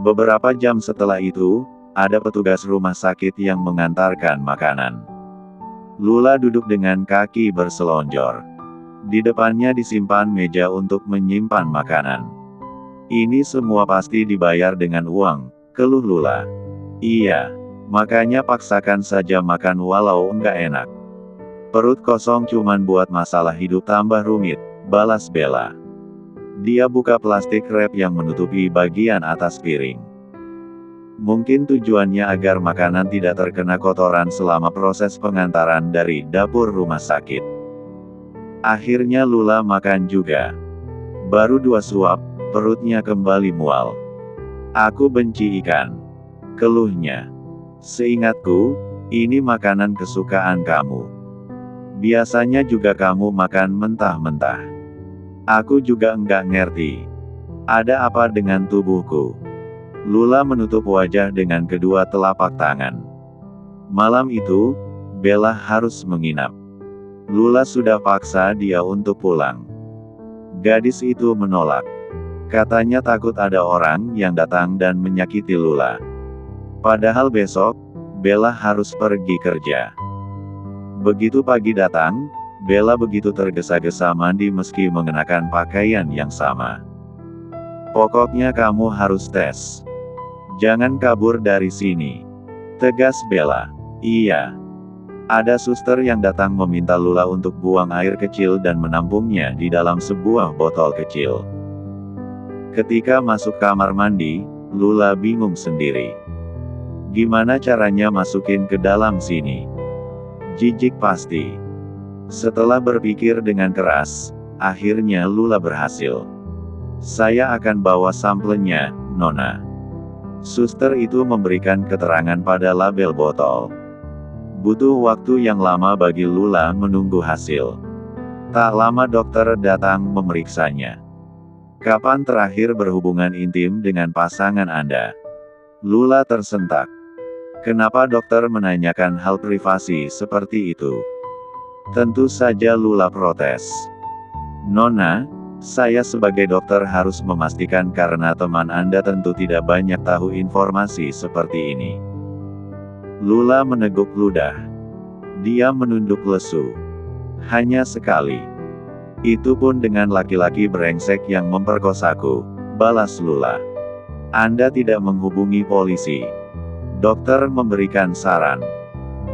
Beberapa jam setelah itu, ada petugas rumah sakit yang mengantarkan makanan. Lula duduk dengan kaki berselonjor. Di depannya disimpan meja untuk menyimpan makanan. Ini semua pasti dibayar dengan uang, keluh Lula. Iya, makanya paksakan saja makan walau enggak enak. Perut kosong cuman buat masalah hidup tambah rumit, balas Bella. Dia buka plastik wrap yang menutupi bagian atas piring. Mungkin tujuannya agar makanan tidak terkena kotoran selama proses pengantaran dari dapur rumah sakit. Akhirnya Lula makan juga. Baru 2 suap, perutnya kembali mual. Aku benci ikan, keluhnya. Seingatku, ini makanan kesukaan kamu. Biasanya juga kamu makan mentah-mentah. Aku juga enggak ngerti. Ada apa dengan tubuhku? Lula menutup wajah dengan kedua telapak tangan. Malam itu, Bella harus menginap. Lula sudah paksa dia untuk pulang. Gadis itu menolak. Katanya takut ada orang yang datang dan menyakiti Lula. Padahal besok, Bella harus pergi kerja. Begitu pagi datang, Bella begitu tergesa-gesa mandi meski mengenakan pakaian yang sama. Pokoknya kamu harus tes. Jangan kabur dari sini, tegas Bella. Iya. Ada suster yang datang meminta Lula untuk buang air kecil dan menampungnya di dalam sebuah botol kecil. Ketika masuk kamar mandi, Lula bingung sendiri. Gimana caranya masukin ke dalam sini? Jijik pasti. Setelah berpikir dengan keras, akhirnya Lula berhasil. Saya akan bawa sampelnya, Nona. Suster itu memberikan keterangan pada label botol. Butuh waktu yang lama bagi Lula menunggu hasil. Tak lama dokter datang memeriksanya. Kapan terakhir berhubungan intim dengan pasangan Anda? Lula tersentak. Kenapa dokter menanyakan hal privasi seperti itu? Tentu saja Lula protes. Nona, saya sebagai dokter harus memastikan karena teman Anda tentu tidak banyak tahu informasi seperti ini. Lula meneguk ludah. Dia menunduk lesu. Hanya sekali. Itu pun dengan laki-laki brengsek yang memperkosaku, balas Lula. Anda tidak menghubungi polisi. Dokter memberikan saran.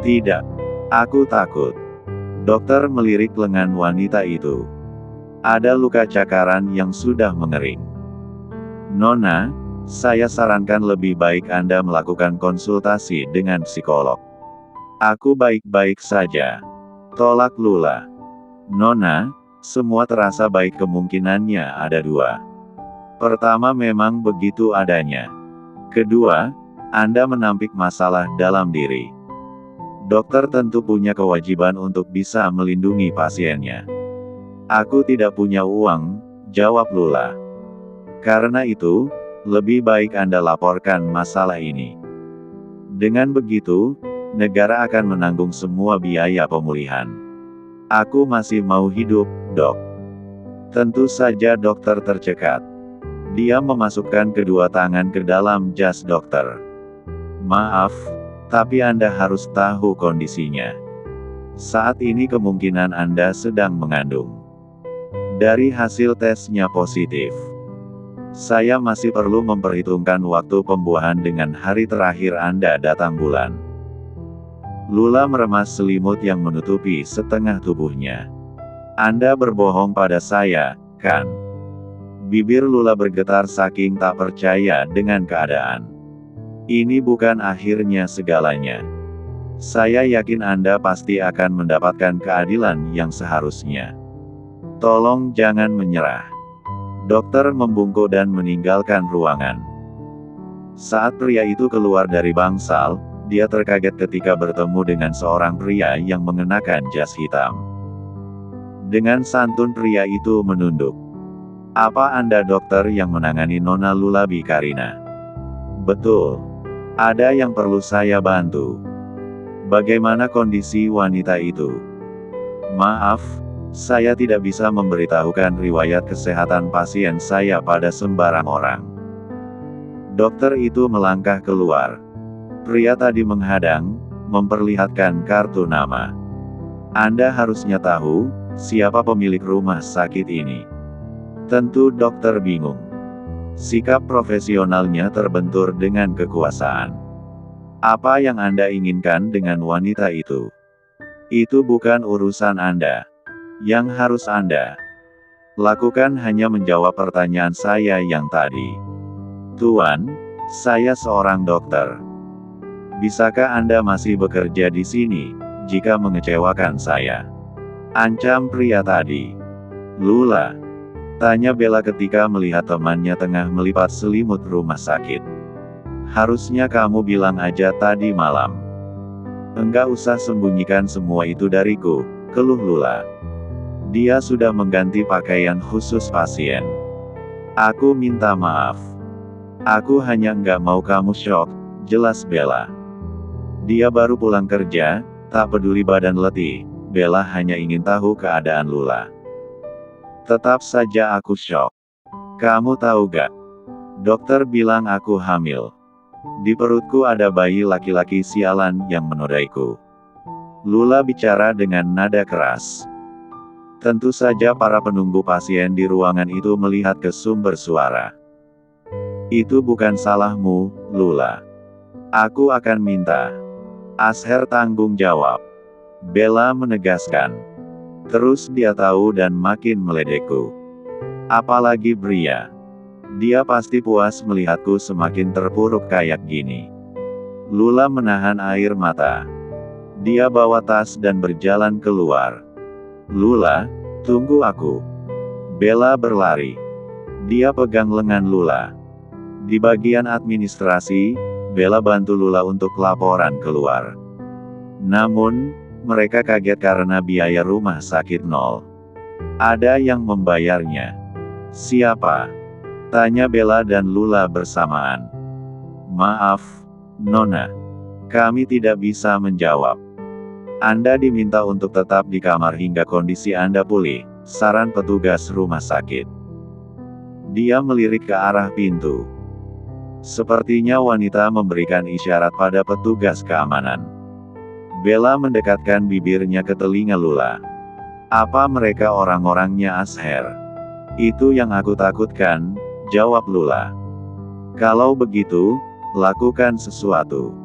Tidak. Aku takut. Dokter melirik lengan wanita itu. Ada luka cakaran yang sudah mengering. Nona, saya sarankan lebih baik Anda melakukan konsultasi dengan psikolog. Aku baik-baik saja, tolak Lula. Nona, semua terasa baik kemungkinannya ada 2. Pertama memang begitu adanya. Kedua, Anda menampik masalah dalam diri. Dokter tentu punya kewajiban untuk bisa melindungi pasiennya. Aku tidak punya uang, jawab Lula. Karena itu, lebih baik Anda laporkan masalah ini. Dengan begitu, negara akan menanggung semua biaya pemulihan. Aku masih mau hidup, Dok. Tentu saja dokter tercekat. Dia memasukkan kedua tangan ke dalam jas dokter. Maaf, tapi Anda harus tahu kondisinya. Saat ini kemungkinan Anda sedang mengandung. Dari hasil tesnya positif. Saya masih perlu memperhitungkan waktu pembuahan dengan hari terakhir Anda datang bulan. Lula meremas selimut yang menutupi setengah tubuhnya. Anda berbohong pada saya, kan? Bibir Lula bergetar saking tak percaya dengan keadaan. Ini bukan akhirnya segalanya. Saya yakin Anda pasti akan mendapatkan keadilan yang seharusnya. Tolong jangan menyerah. Dokter membungkuk dan meninggalkan ruangan. Saat pria itu keluar dari bangsal, dia terkaget ketika bertemu dengan seorang pria yang mengenakan jas hitam. Dengan santun pria itu menunduk. Apa Anda dokter yang menangani Nona Lulabi Karina? Betul. Ada yang perlu saya bantu. Bagaimana kondisi wanita itu? Maaf, saya tidak bisa memberitahukan riwayat kesehatan pasien saya pada sembarang orang. Dokter itu melangkah keluar. Pria tadi menghadang, memperlihatkan kartu nama. Anda harusnya tahu, siapa pemilik rumah sakit ini. Tentu dokter bingung. Sikap profesionalnya terbentur dengan kekuasaan. Apa yang Anda inginkan dengan wanita itu? Itu bukan urusan Anda. Yang harus Anda lakukan hanya menjawab pertanyaan saya yang tadi. Tuan, saya seorang dokter. Bisakah Anda masih bekerja di sini, jika mengecewakan saya? Ancam pria tadi. Lula, tanya Bella ketika melihat temannya tengah melipat selimut rumah sakit. Harusnya kamu bilang aja tadi malam. Enggak usah sembunyikan semua itu dariku, keluh Lula. Dia sudah mengganti pakaian khusus pasien. Aku minta maaf. Aku hanya nggak mau kamu shock, jelas Bella. Dia baru pulang kerja, tak peduli badan letih, Bella hanya ingin tahu keadaan Lula. Tetap saja aku shock. Kamu tahu gak? Dokter bilang aku hamil. Di perutku ada bayi laki-laki sialan yang menodaiku. Lula bicara dengan nada keras. Tentu saja para penunggu pasien di ruangan itu melihat ke sumber suara. Itu bukan salahmu, Lula. Aku akan minta Asher tanggung jawab. Bella menegaskan. Terus dia tahu dan makin meledekku. Apalagi Bria. Dia pasti puas melihatku semakin terpuruk kayak gini. Lula menahan air mata. Dia bawa tas dan berjalan keluar. Lula, tunggu aku. Bella berlari. Dia pegang lengan Lula. Di bagian administrasi, Bella bantu Lula untuk laporan keluar. Namun, mereka kaget karena biaya rumah sakit nol. Ada yang membayarnya. Siapa? Tanya Bella dan Lula bersamaan. Maaf, Nona. Kami tidak bisa menjawab. Anda diminta untuk tetap di kamar hingga kondisi Anda pulih, saran petugas rumah sakit. Dia melirik ke arah pintu. Sepertinya wanita memberikan isyarat pada petugas keamanan. Bella mendekatkan bibirnya ke telinga Lula. Apa mereka orang-orangnya Asher? Itu yang aku takutkan, jawab Lula. Kalau begitu, lakukan sesuatu.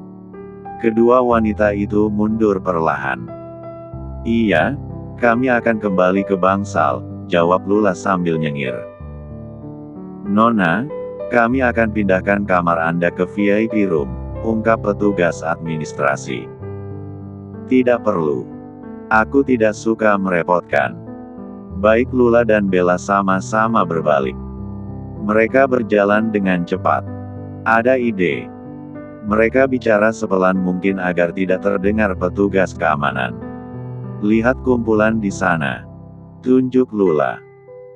Kedua wanita itu mundur perlahan. Iya, kami akan kembali ke bangsal, jawab Lula sambil nyengir. Nona, kami akan pindahkan kamar Anda ke VIP room, ungkap petugas administrasi. Tidak perlu. Aku tidak suka merepotkan. Baik Lula dan Bella sama-sama berbalik. Mereka berjalan dengan cepat. Ada ide. Mereka bicara sepelan mungkin agar tidak terdengar petugas keamanan. Lihat kumpulan di sana. Tunjuk Lula.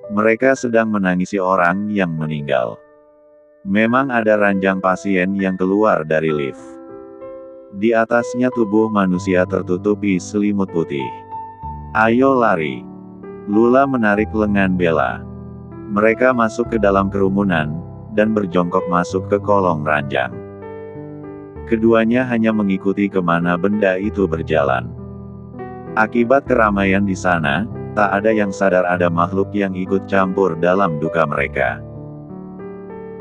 Mereka sedang menangisi orang yang meninggal. Memang ada ranjang pasien yang keluar dari lift. Di atasnya tubuh manusia tertutupi selimut putih. Ayo lari. Lula menarik lengan Bella. Mereka masuk ke dalam kerumunan, dan berjongkok masuk ke kolong ranjang. Keduanya hanya mengikuti kemana benda itu berjalan. Akibat keramaian di sana, tak ada yang sadar ada makhluk yang ikut campur dalam duka mereka.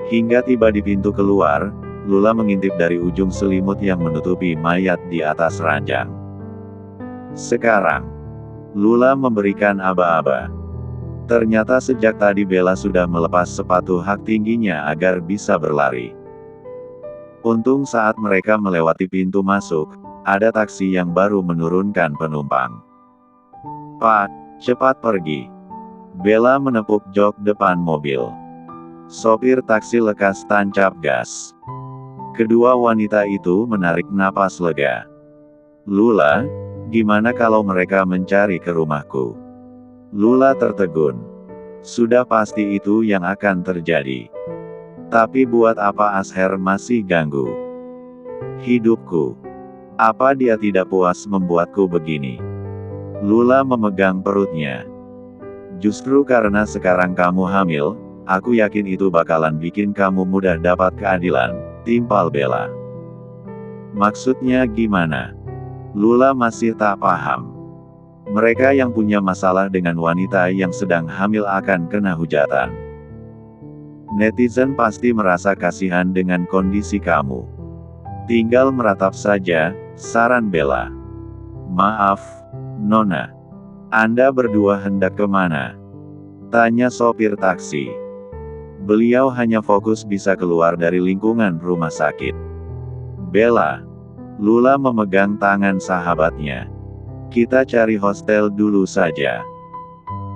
Hingga tiba di pintu keluar, Lula mengintip dari ujung selimut yang menutupi mayat di atas ranjang. Sekarang, Lula memberikan aba-aba. Ternyata sejak tadi Bella sudah melepas sepatu hak tingginya agar bisa berlari. Untung saat mereka melewati pintu masuk, ada taksi yang baru menurunkan penumpang. Pak, cepat pergi. Bella menepuk jok depan mobil. Sopir taksi lekas tancap gas. Kedua wanita itu menarik napas lega. Lula, gimana kalau mereka mencari ke rumahku? Lula tertegun. Sudah pasti itu yang akan terjadi. Tapi buat apa Asher masih ganggu hidupku? Apa dia tidak puas membuatku begini? Lula memegang perutnya. Justru karena sekarang kamu hamil, Aku yakin itu bakalan bikin kamu mudah dapat keadilan, timpal Bella. Maksudnya gimana? Lula masih tak paham. Mereka yang punya masalah dengan wanita yang sedang hamil akan kena hujatan. Netizen pasti merasa kasihan dengan kondisi kamu. Tinggal meratap saja, saran Bella. Maaf, Nona. Anda berdua hendak kemana? Tanya sopir taksi. Beliau hanya fokus bisa keluar dari lingkungan rumah sakit. Bella. Lula memegang tangan sahabatnya. Kita cari hostel dulu saja.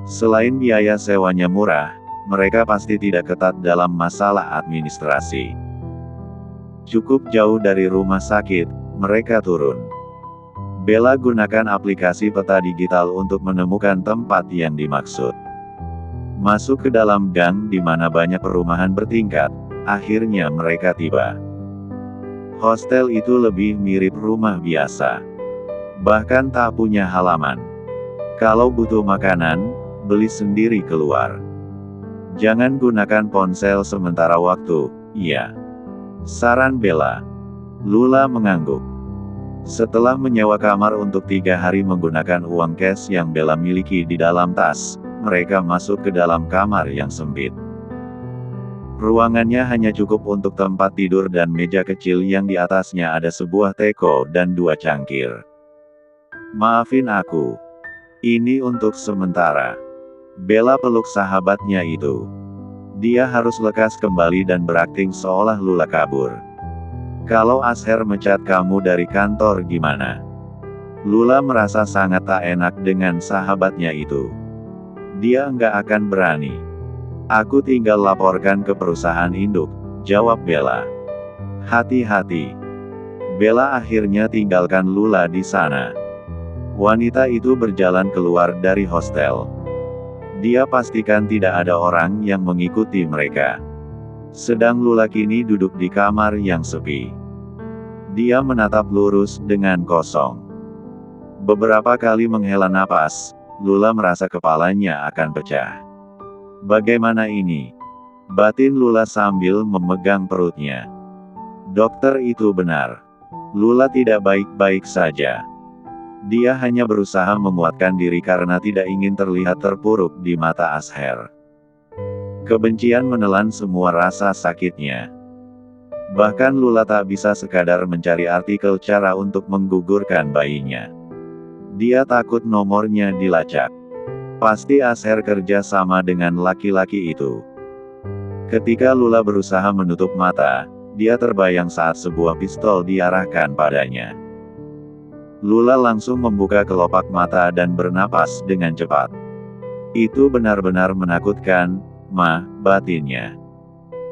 Selain biaya sewanya murah, mereka pasti tidak ketat dalam masalah administrasi. Cukup jauh dari rumah sakit, mereka turun. Bella gunakan aplikasi peta digital untuk menemukan tempat yang dimaksud. Masuk ke dalam gang di mana banyak perumahan bertingkat, akhirnya mereka tiba. Hostel itu lebih mirip rumah biasa. Bahkan tak punya halaman. Kalau butuh makanan, beli sendiri keluar. Jangan gunakan ponsel sementara waktu, iya. Saran Bella. Lula mengangguk. Setelah menyewa kamar untuk 3 hari menggunakan uang cash yang Bella miliki di dalam tas, mereka masuk ke dalam kamar yang sempit. Ruangannya hanya cukup untuk tempat tidur dan meja kecil yang di atasnya ada sebuah teko dan 2 cangkir. Maafin aku. Ini untuk sementara. Bella peluk sahabatnya itu. Dia harus lekas kembali dan berakting seolah Lula kabur. Kalau Asher mecat kamu dari kantor gimana? Lula merasa sangat tak enak dengan sahabatnya itu. Dia enggak akan berani. Aku tinggal laporkan ke perusahaan induk, jawab Bella. Hati-hati. Bella akhirnya tinggalkan Lula di sana. Wanita itu berjalan keluar dari hostel. Dia pastikan tidak ada orang yang mengikuti mereka. Sedang Lula kini duduk di kamar yang sepi. Dia menatap lurus dengan kosong. Beberapa kali menghela napas, Lula merasa kepalanya akan pecah. Bagaimana ini? Batin Lula sambil memegang perutnya. Dokter itu benar. Lula tidak baik-baik saja. Dia hanya berusaha menguatkan diri karena tidak ingin terlihat terpuruk di mata Asher. Kebencian menelan semua rasa sakitnya. Bahkan Lula tak bisa sekadar mencari artikel cara untuk menggugurkan bayinya. Dia takut nomornya dilacak. Pasti Asher kerja sama dengan laki-laki itu. Ketika Lula berusaha menutup mata, dia terbayang saat sebuah pistol diarahkan padanya. Lula langsung membuka kelopak mata dan bernapas dengan cepat. Itu benar-benar menakutkan, batinnya.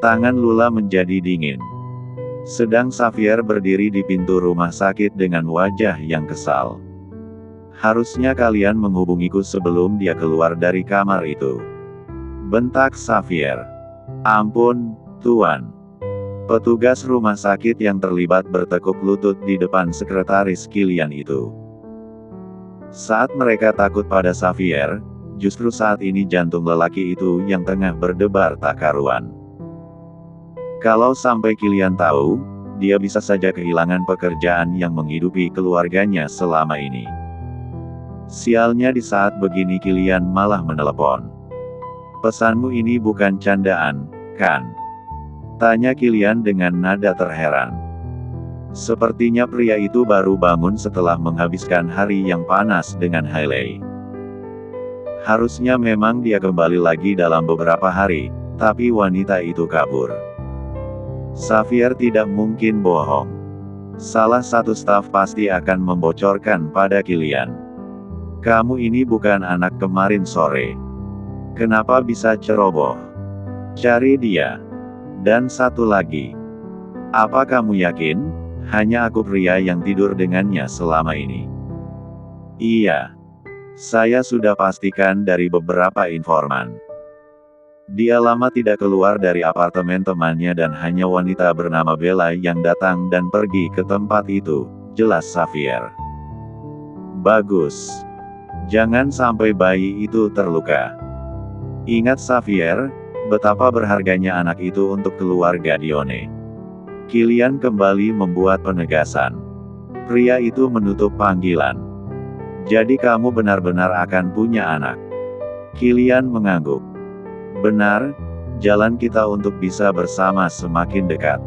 Tangan Lula menjadi dingin. Sedang Xavier berdiri di pintu rumah sakit dengan wajah yang kesal. Harusnya kalian menghubungiku sebelum dia keluar dari kamar itu. Bentak Xavier. Ampun, Tuan. Petugas rumah sakit yang terlibat bertekuk lutut di depan sekretaris Kilian itu. Saat mereka takut pada Xavier, justru saat ini jantung lelaki itu yang tengah berdebar tak karuan. Kalau sampai Kilian tahu, dia bisa saja kehilangan pekerjaan yang menghidupi keluarganya selama ini. Sialnya di saat begini Kilian malah menelepon. Pesanmu ini bukan candaan, kan? Tanya Kilian dengan nada terheran. Sepertinya pria itu baru bangun setelah menghabiskan hari yang panas dengan Hailey. Harusnya memang dia kembali lagi dalam beberapa hari, tapi wanita itu kabur. Xavier tidak mungkin bohong. Salah satu staf pasti akan membocorkan pada Kilian. Kamu ini bukan anak kemarin sore. Kenapa bisa ceroboh? Cari dia. Dan satu lagi. Apa kamu yakin, hanya aku pria yang tidur dengannya selama ini? Iya. Saya sudah pastikan dari beberapa informan. Dia lama tidak keluar dari apartemen temannya dan hanya wanita bernama Bella yang datang dan pergi ke tempat itu, jelas Xavier. Bagus. Jangan sampai bayi itu terluka. Ingat Xavier, Betapa berharganya anak itu untuk keluarga Dione. Kilian kembali membuat penegasan. Pria itu menutup panggilan. Jadi kamu benar-benar akan punya anak. Kilian mengangguk. Benar, jalan kita untuk bisa bersama semakin dekat.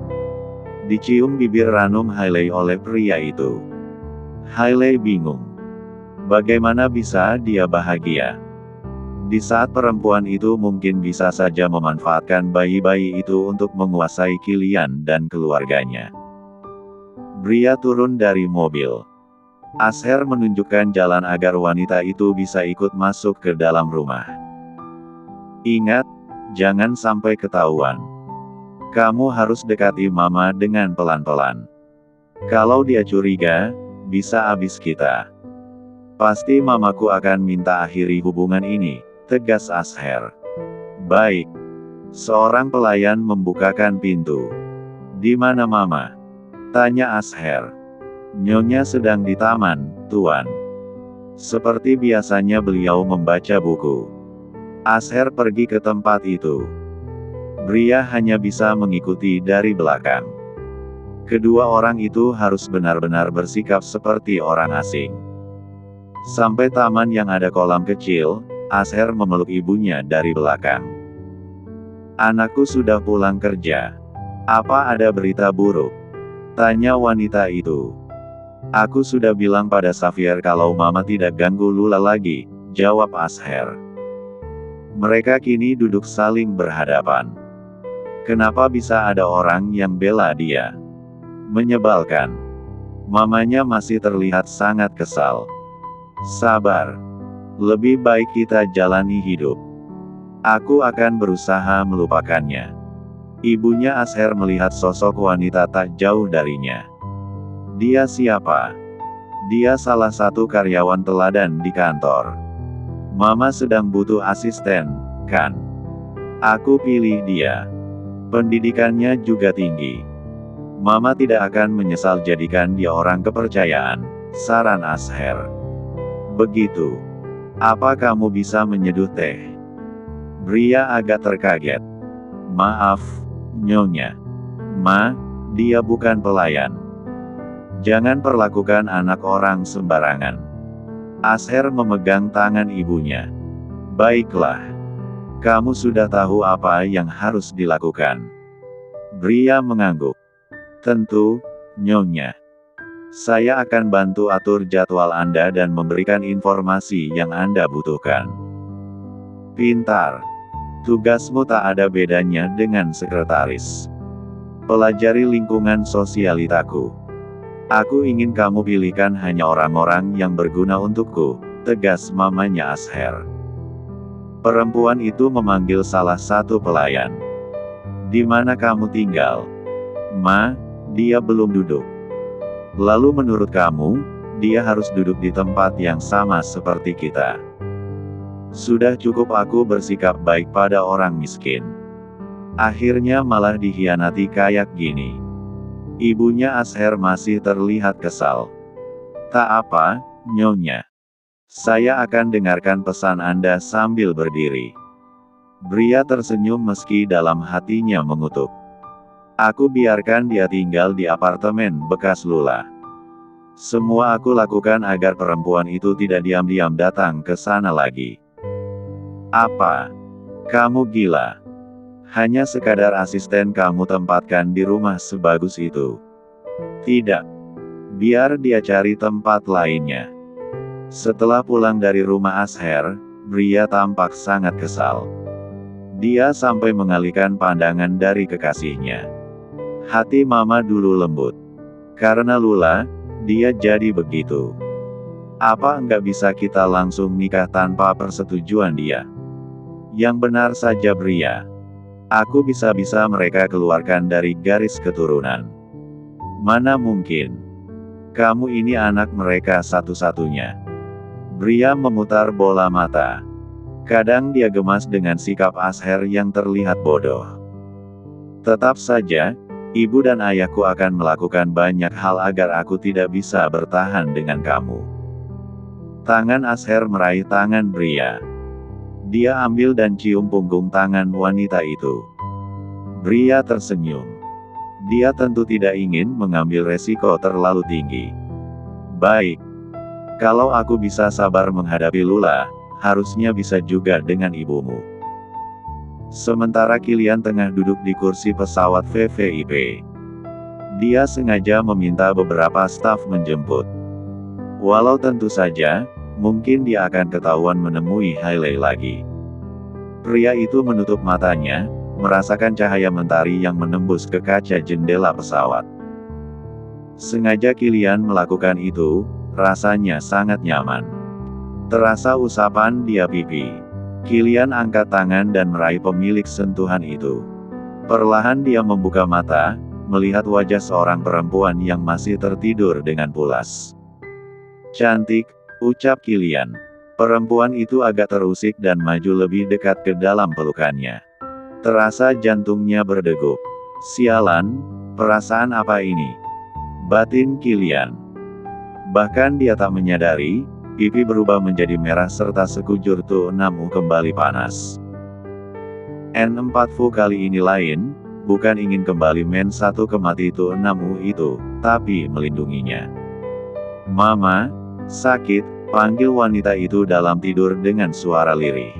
Dicium bibir ranum Hailey oleh pria itu. Hailey bingung. Bagaimana bisa dia bahagia? Di saat perempuan itu mungkin bisa saja memanfaatkan bayi-bayi itu untuk menguasai Kilian dan keluarganya. Bria turun dari mobil. Asher menunjukkan jalan agar wanita itu bisa ikut masuk ke dalam rumah. Ingat, jangan sampai ketahuan. Kamu harus dekati mama dengan pelan-pelan. Kalau dia curiga, bisa habis kita. Pasti mamaku akan minta akhiri hubungan ini, tegas Asher. Baik. Seorang pelayan membukakan pintu. Di mana mama? Tanya Asher. Nyonya sedang di taman, Tuan. Seperti biasanya beliau membaca buku. Asher pergi ke tempat itu. Bria hanya bisa mengikuti dari belakang. Kedua orang itu harus benar-benar bersikap seperti orang asing. Sampai taman yang ada kolam kecil, Asher memeluk ibunya dari belakang. Anakku sudah pulang kerja. Apa ada berita buruk? Tanya wanita itu. Aku sudah bilang pada Xavier kalau mama tidak ganggu Lula lagi, jawab Asher. Mereka kini duduk saling berhadapan. Kenapa bisa ada orang yang bela dia? Menyebalkan. Mamanya masih terlihat sangat kesal. Sabar. Lebih baik kita jalani hidup. Aku akan berusaha melupakannya. Ibunya Asher melihat sosok wanita tak jauh darinya. Dia siapa? Dia salah satu karyawan teladan di kantor. Mama sedang butuh asisten, kan? Aku pilih dia. Pendidikannya juga tinggi. Mama tidak akan menyesal jadikan dia orang kepercayaan, saran Asher. Begitu. Apa kamu bisa menyeduh teh? Bria agak terkaget. Maaf, Nyonya. Ma, dia bukan pelayan. Jangan perlakukan anak orang sembarangan. Asher memegang tangan ibunya. Baiklah. Kamu sudah tahu apa yang harus dilakukan. Bria mengangguk. Tentu, Nyonya. Saya akan bantu atur jadwal Anda dan memberikan informasi yang Anda butuhkan. Pintar. Tugasmu tak ada bedanya dengan sekretaris. Pelajari lingkungan sosialitaku. Aku ingin kamu pilihkan hanya orang-orang yang berguna untukku, tegas mamanya Asher. Perempuan itu memanggil salah satu pelayan. Di mana kamu tinggal? Ma, dia belum duduk. Lalu menurut kamu, dia harus duduk di tempat yang sama seperti kita. Sudah cukup aku bersikap baik pada orang miskin. Akhirnya malah dikhianati kayak gini. Ibunya Asher masih terlihat kesal. Tak apa, Nyonya. Saya akan dengarkan pesan Anda sambil berdiri. Bria tersenyum meski dalam hatinya mengutuk. Aku biarkan dia tinggal di apartemen bekas Lula. Semua aku lakukan agar perempuan itu tidak diam-diam datang ke sana lagi. Apa? Kamu gila? Hanya sekadar asisten kamu tempatkan di rumah sebagus itu? Tidak. Biar dia cari tempat lainnya. Setelah pulang dari rumah Asher, Bria tampak sangat kesal. Dia sampai mengalihkan pandangan dari kekasihnya. Hati mama dulu lembut. Karena Lula, dia jadi begitu. Apa enggak bisa kita langsung nikah tanpa persetujuan dia? Yang benar saja Bria. Aku bisa-bisa mereka keluarkan dari garis keturunan. Mana mungkin. Kamu ini anak mereka satu-satunya. Bria memutar bola mata. Kadang dia gemas dengan sikap Asher yang terlihat bodoh. Tetap saja, ibu dan ayahku akan melakukan banyak hal agar aku tidak bisa bertahan dengan kamu. Tangan Asher meraih tangan Bria. Dia ambil dan cium punggung tangan wanita itu. Pria tersenyum. Dia tentu tidak ingin mengambil resiko terlalu tinggi. Baik. Kalau aku bisa sabar menghadapi Lula, harusnya bisa juga dengan ibumu. Sementara Kilian tengah duduk di kursi pesawat VVIP. Dia sengaja meminta beberapa staf menjemput. Walau tentu saja, mungkin dia akan ketahuan menemui Hailey lagi. Pria itu menutup matanya, merasakan cahaya mentari yang menembus ke kaca jendela pesawat. Sengaja Kilian melakukan itu, rasanya sangat nyaman. Terasa usapan dia pipi. Kilian angkat tangan dan meraih pemilik sentuhan itu. Perlahan dia membuka mata, melihat wajah seorang perempuan yang masih tertidur dengan pulas. Cantik, ucap Kilian. Perempuan itu agak terusik dan maju lebih dekat ke dalam pelukannya. Terasa jantungnya berdegup. Sialan, perasaan apa ini? Batin Kilian. Bahkan dia tak menyadari, pipi berubah menjadi merah serta sekujur Tu-6U kembali panas. N4Fu kali ini lain, bukan ingin kembali main satu ke mati Tu-6U itu, tapi melindunginya. Mama, sakit, panggil wanita itu dalam tidur dengan suara lirih.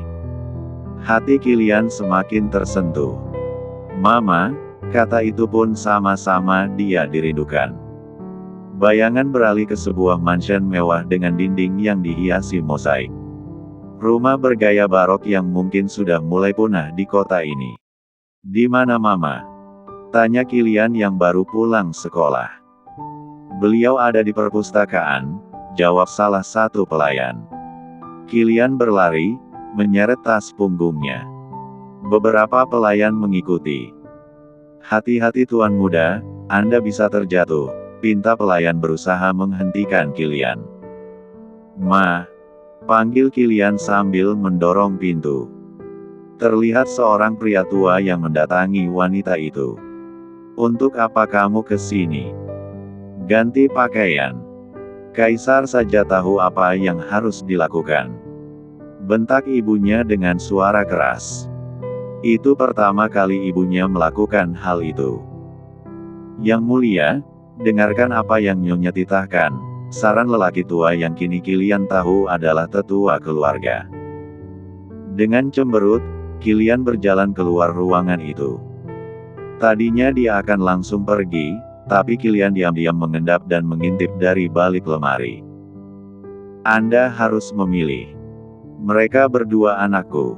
Hati Kilian semakin tersentuh. Mama, kata itu pun sama-sama dia dirindukan. Bayangan beralih ke sebuah mansion mewah dengan dinding yang dihiasi mosaik. Rumah bergaya barok yang mungkin sudah mulai punah di kota ini. Di mana Mama? Tanya Kilian yang baru pulang sekolah. Beliau ada di perpustakaan, jawab salah satu pelayan. Kilian berlari, menyeret tas punggungnya. Beberapa pelayan mengikuti. Hati-hati Tuan Muda, Anda bisa terjatuh. Pinta pelayan berusaha menghentikan Kilian. Ma, panggil Kilian sambil mendorong pintu. Terlihat seorang pria tua yang mendatangi wanita itu. Untuk apa kamu ke sini? Ganti pakaian. Kaisar saja tahu apa yang harus dilakukan. Bentak ibunya dengan suara keras. Itu pertama kali ibunya melakukan hal itu. Yang mulia, dengarkan apa yang Nyonya titahkan, saran lelaki tua yang kini Kilian tahu adalah tetua keluarga. Dengan cemberut, Kilian berjalan keluar ruangan itu. Tadinya dia akan langsung pergi, tapi Kilian diam-diam mengendap dan mengintip dari balik lemari. Anda harus memilih. Mereka berdua anakku.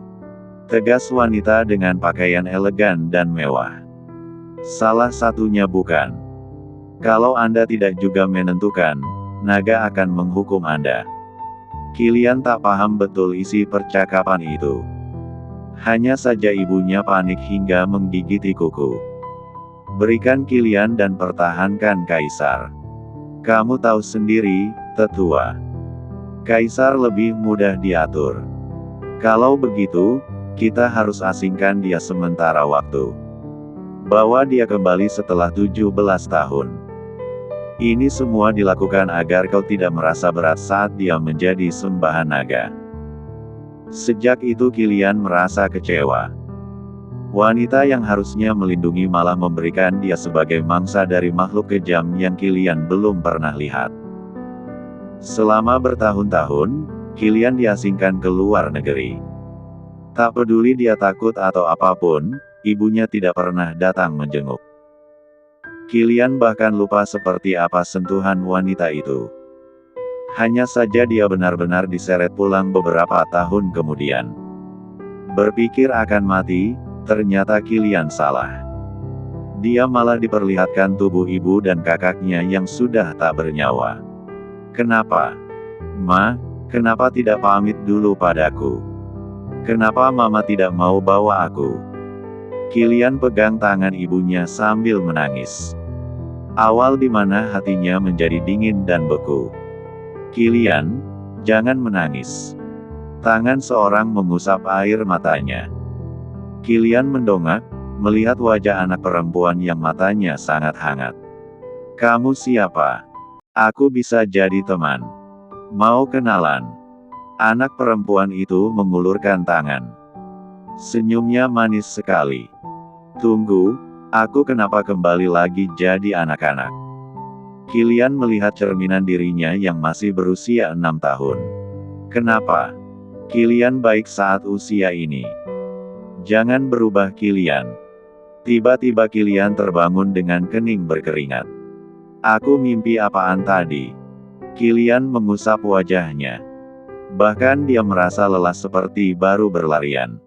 Tegas wanita dengan pakaian elegan dan mewah. Salah satunya bukan. Kalau Anda tidak juga menentukan, naga akan menghukum Anda. Kilian tak paham betul isi percakapan itu. Hanya saja ibunya panik hingga menggigiti kuku. Berikan Kilian dan pertahankan Kaisar. Kamu tahu sendiri, tetua. Kaisar lebih mudah diatur. Kalau begitu, kita harus asingkan dia sementara waktu. Bawa dia kembali setelah 17 tahun. Ini semua dilakukan agar kau tidak merasa berat saat dia menjadi sembahan naga. Sejak itu Kilian merasa kecewa. Wanita yang harusnya melindungi malah memberikan dia sebagai mangsa dari makhluk kejam yang Kilian belum pernah lihat. Selama bertahun-tahun, Kilian diasingkan ke luar negeri. Tak peduli dia takut atau apapun, ibunya tidak pernah datang menjenguk. Kilian bahkan lupa seperti apa sentuhan wanita itu. Hanya saja dia benar-benar diseret pulang beberapa tahun kemudian. Berpikir akan mati, ternyata Kilian salah. Dia malah diperlihatkan tubuh ibu dan kakaknya yang sudah tak bernyawa. Kenapa? Ma, kenapa tidak pamit dulu padaku? Kenapa Mama tidak mau bawa aku? Kilian pegang tangan ibunya sambil menangis. Awal di mana hatinya menjadi dingin dan beku. Kilian, jangan menangis. Tangan seorang mengusap air matanya. Kilian mendongak, melihat wajah anak perempuan yang matanya sangat hangat. Kamu siapa? Aku bisa jadi teman. Mau kenalan? Anak perempuan itu mengulurkan tangan. Senyumnya manis sekali. Tunggu, aku kenapa kembali lagi jadi anak-anak? Kilian melihat cerminan dirinya yang masih berusia 6 tahun. Kenapa? Kilian baik saat usia ini. Jangan berubah Kilian. Tiba-tiba Kilian terbangun dengan kening berkeringat. Aku mimpi apaan tadi? Kilian mengusap wajahnya. Bahkan dia merasa lelah seperti baru berlarian.